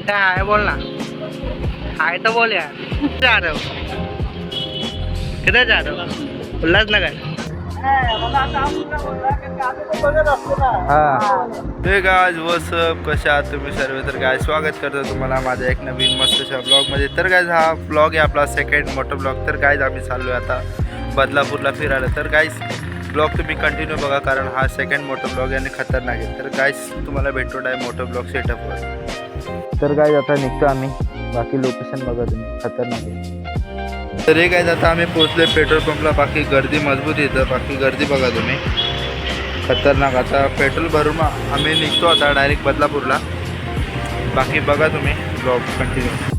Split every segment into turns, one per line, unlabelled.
घंटा हाय बोल ना। हाय तो बोल यार। जा रहे हो? किधर जा रहे हो? उल्लासनगर।
हे गाइस व्हाट्सअप, कसे आहात तुम्ही सर्व? तर काय स्वागत करतो तुम्हाला माझ्या एक नवीन मस्तशा ब्लॉगमध्ये. तर गाइस हा ब्लॉग आहे आपला सेकंड मोठा ब्लॉग. तर गाइस आम्ही चाललो आहे आता बदलापूरला फिरायला. तर गाइस ब्लॉग तुम्ही कंटिन्यू बघा, कारण हा सेकंड मोठा ब्लॉग आहे आणि खतरनाक आहे. तर गाइस तुम्हाला भेटून आहे मोठा ब्लॉग सेटअपवर. तर गाइस आता निघतो आम्ही, बाकी लोकेशन बघा तुम्ही, खतरनाक आहे. तर हे गाइस आता आम्ही पोहोचले पेट्रोल पंपला. बाकी गर्दी मजबूत येतं, बाकी गर्दी बघा तुम्ही, खतरनाक. आता पेट्रोल भरून आम्ही निघतो आता डायरेक्ट बदलापूरला. बाकी बघा तुम्ही ब्लॉग कंटिन्यू.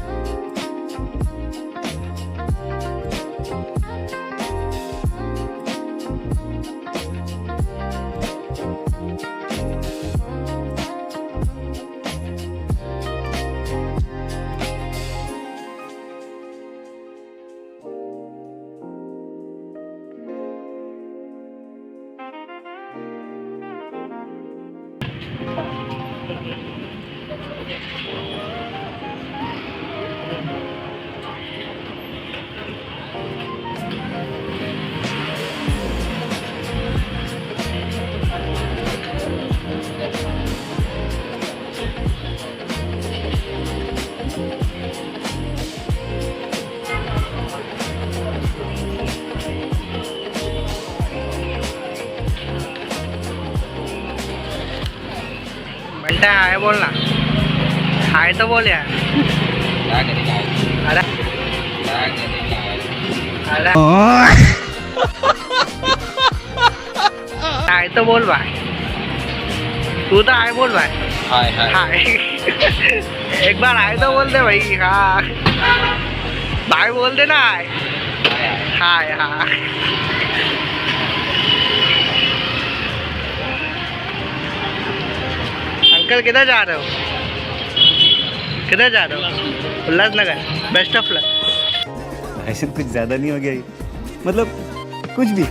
घंटा हाय बोल ना। हाय तो बोल यार। अरे अरे हाय तो बोल भाई, तू तो हाय बोल भाई।
हाय हाय
हाय एक बार हाय तो बोल दे भाई। हाँ भाई बोल दे ना हाय। हाय हाँ अंकल किधर जा रहे हो? किधर जा रहे हो? उल्लासनगर। बेस्ट ऑफ लक।
ऐसे कुछ ज्यादा नहीं हो गया ये? मतलब कुछ भी।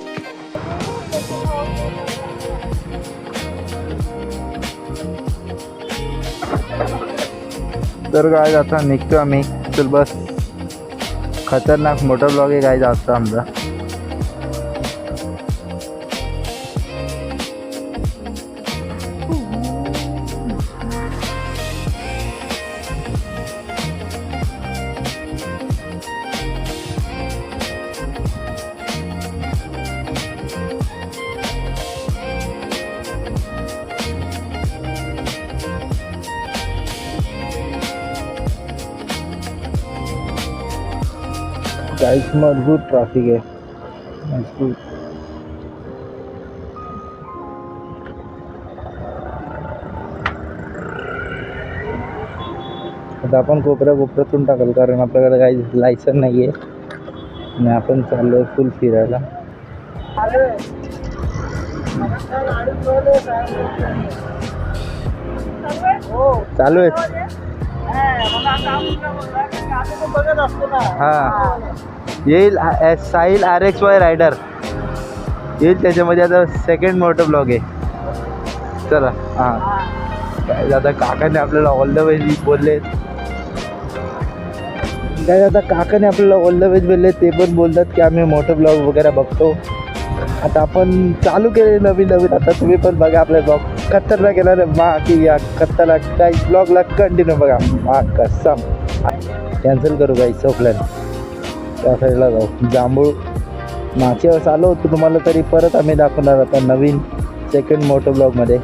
तर गाइस आता निघतो आम्ही. चल बस, खतरनाक मोठा ब्लॉग आहे गाइस आजचा आमचा. गाइस मजबूत ट्रॅफिक आहे, मजबूत. आता आपण कोपऱ्यातून टाकल, कारण आपल्याकडे काही लायसन नाही आहे आणि आपण चाललोय फुल फिरायला. चालू आहे. हा येईल साहिल RXY रायडर येईल त्याच्यामध्ये. आता सेकंड मोठं ब्लॉग आहे. चला. हां काय आता काकाने आपल्याला ऑल द वे बोलले. काय आता काकाने आपल्याला ऑल द वे बोलले, ते पण बोलतात की आम्ही मोठं ब्लॉग वगैरे बघतो. आता आपण चालू केले नवीन. आता तुम्ही पण बघा आपला ब्लॉग, खतरनाक केला रे मा की या खतरनाक. काही ब्लॉगला कंटिन्यू बघा. मा कसम कॅन्सल करू काही प्लॅन. त्या साईडला जाऊ. जांभूळ मागच्या वेळेस आलो होतो तुम्हाला, तरी परत आम्ही दाखवणार आता नवीन सेकंड मोठं ब्लॉगमध्ये.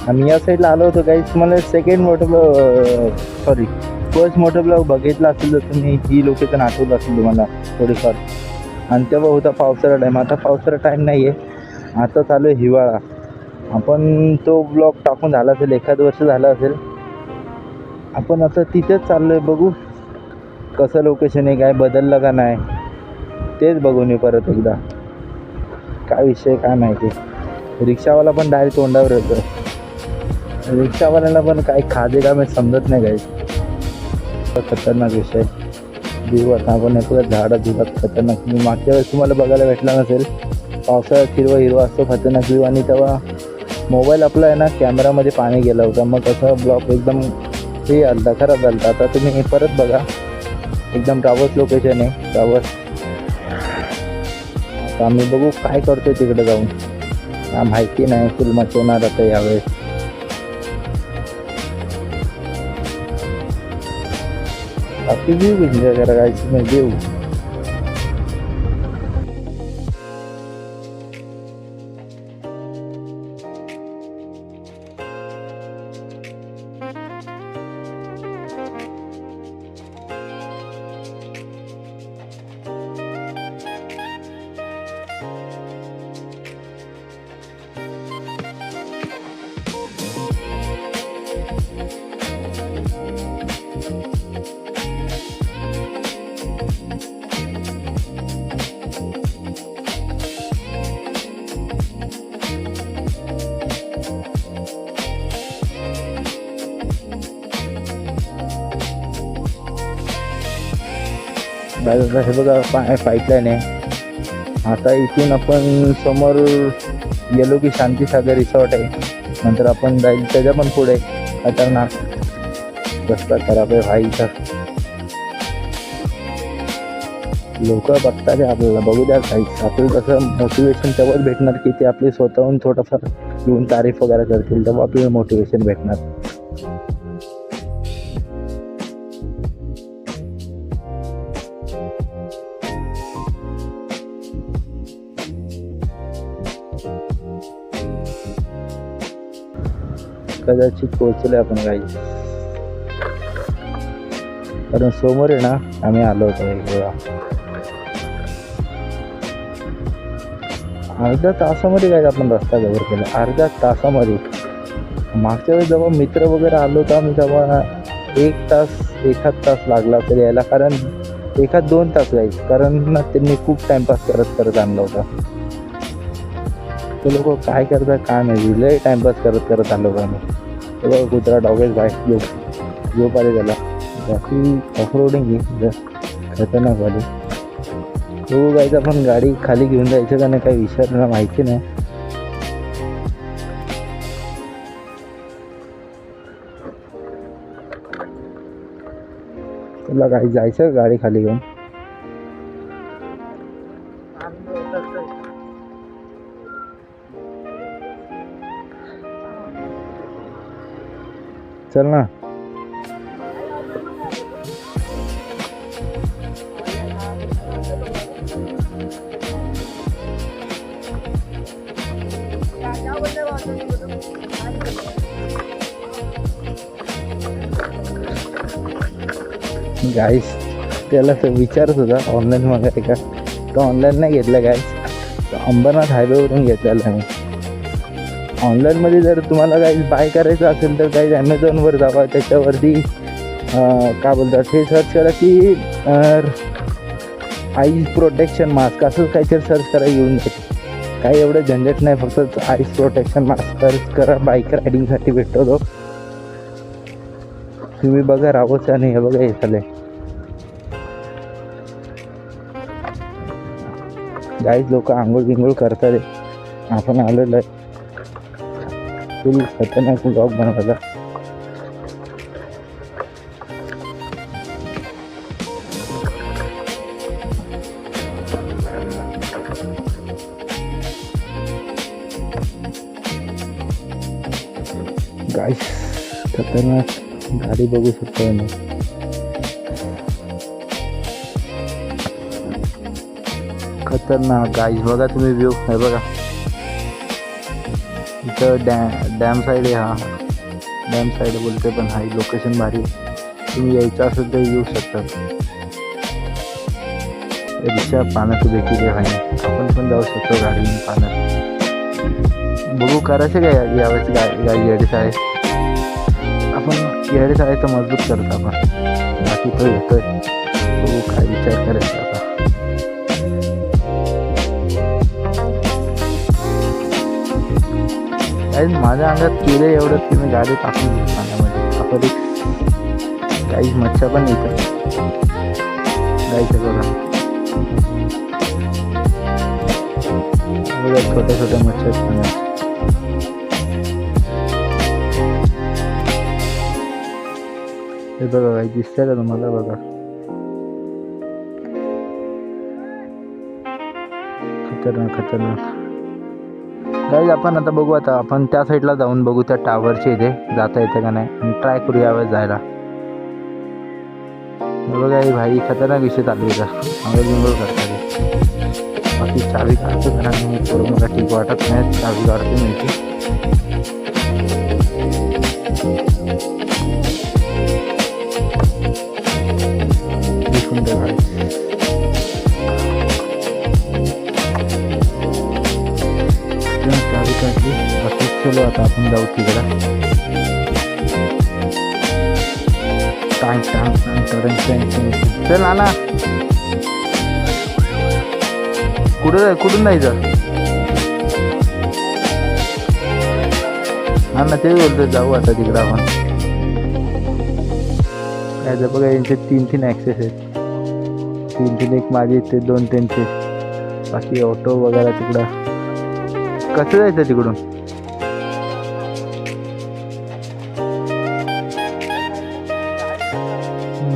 आम्ही या साईडला आलो होतो काही. तुम्हाला सेकंड मोठं ब्लॉग फर्स्ट मोठं ब्लॉग बघितला असेल तर तुम्ही ही लोकेशन आठवत असेल तुम्हाला थोडीफार. आणि तेव्हा होता पावसाळा टाईम. आता पावसाळा टाईम नाही आहे, आता चालू आहे हिवाळा. आपण तो ब्लॉग टाकून झाला असेल, एखाद वर्ष झालं असेल. आपण आता तिथेच चाललो आहे. बघू कसं लोकेशन आहे, काय बदललं का नाही तेच बघून येऊ परत एकदा. काय विषय काय माहिती. रिक्षावाला पण डायरेक्ट तोंडावर येतो. रिक्षावाल्याला पण काही खाजे का मी समजत नाही काही. खतरनाक विषय. देऊ आता आपण एखाद्या झाडात झुलात खतरनाक. मी मागच्या वेळेस तुम्हाला बघायला भेटला नसेल, पावसाळ्यात हिरवा असतो खतरनाक व्ह्यू. आणि तेव्हा मोबाईल आपला आहे ना कॅमेरामध्ये पाणी गेला होता, मग असा ब्लॉग एकदम हे आलता, खराब झाला. आता तुम्ही परत बघा, एकदम ट्रॅव्हल्स लोकेशन आहे, ट्रॅव्हल्स. आता आम्ही बघू काय करतोय तिकडे जाऊन, माहिती नाही. फुल मचवणार आता यावेळेस. बाकी व्ह्यू एन्जॉय करा गाईस, मी व्ह्यू. हे बघा पाईपलाईन आहे. आता इथून आपण समोर गेलो की शांतीसागर रिसॉर्ट आहे, नंतर आपण जाईल त्याच्या पण पुढे. खतरनाक रस्ता खराब आहे भाईचा. लोक बघतात आपल्याला, बघू द्या काहीच. आपल्याला तसं मोटिवेशन तेव्हाच भेटणार की ते आपले स्वतःहून थोडंफार येऊन तारीफ वगैरे करतील, तेव्हा आपल्याला मोटिवेशन भेटणार. कदाचित पोहोचले आपण काही, कारण समोर आहे ना आम्ही आलो होतो. अर्ध्या तासामध्ये काय आपण रस्ता कव्हर केला, अर्ध्या तासामध्ये. मागच्या वेळेस जेव्हा मित्र वगैरे आलो होतो आम्ही, तेव्हा 1 तास लागला असेल यायला, कारण 1-2 तास जाईल, कारण ना त्यांनी खूप टाइमपास करत आणला होता. ते लोक काय करतात काय नाही, लय टाइमपास करत आलो का आम्ही. तेव्हा कुत्रा डॉगेज बाईक झोप आले त्याला. बाकी ऑफरोडिंग खतरनाक वाली. तो गायचं आपण गाडी खाली घेऊन जायचं का नाही काही विचारला माहिती नाही. तुला काही जायचं गाडी खाली घेऊन? चल ना. गाईस त्याला तर विचारत होता ऑनलाईन मागाय का, तो ऑनलाईन नाही घेतला गाईस, तो अंबरनाथ हायवेवरून घेतलेला आहे. ऑनलाईनमध्ये जर तुम्हाला काही बाय करायचं असेल तर काही ॲमेझॉनवर जावा, त्याच्यावरती काय बोलतात हे सर्च करा की आईज प्रोटेक्शन मास्क असं काहीतरी सर्च करा, येऊन जाते. काही एवढं झंझट नाही, फक्त आईज प्रोटेक्शन मास्क सर्च करा, बाईक रायडिंगसाठी भेटतो तो. तुम्ही बघा रावच आणि हे बघा हे झालंय. गाईज लोक आंघोळ बिंघोळ करतात, आपण आलेलो आहे फुल खतरनाक ब्लॉग बनवायला. गाईस खतरनाक गाडी बघू शकतो मी. खतरनाक गाईस बघा तुम्ही व्ह्यू आहे बघा. इथं डॅम साईड आहे, हा डॅम साईड बोलते, पण हा लोकेशन भारी. तुम्ही यायचं असेल तर येऊ शकता. रिक्षा पाण्याचं देखील आहे, आपण पण जाऊ शकतो गाडीने पाण्यात. बघू करायचं काय यावेळेस गाडी येडीच आहे. आपण येडीच आहे तर मजबूत करतो आपण, बाकी तो येतोय. बघू काय विचार करायचा आता. माझ्या अंगात केलं एवढं की मी गाडी टाकून दिली पाण्यामध्ये. आपण काही मच्छा पण येतं गायचं बघा, छोट्या छोट्या मच्छा. हे बघा काही दिसतंय का तुम्हाला? बघा खतरनाक खतरनाक गाईज. आपण आता बघू, आता आपण त्या साईडला जाऊन बघू त्या टावरच्या इथे जाता येतं का नाही आणि ट्राय करू यावेळेस जायला. हे बघा हे भाई खतरनाक विषय चालू आहे का अंगल करतात. बाकी चावी काढतो घरा थोडं मला ठीक वाटत नाही, चावी काढतो मी इथे. चावी काढली. बाकी चलो आता आपण जाऊ तिकडं. चल ना कुठून जायचं? हा ना तेच बोलतो, जाऊ आता तिकडं आपण. काय बघा यांचे 3 ॲक्सेस आहेत. 3 एक माझे इथे 2 त्यांचे. बाकी ऑटो वगैरे तिकडं. कसं जायचं तिकडून?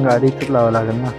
गाडीच लावावं लागेल ना.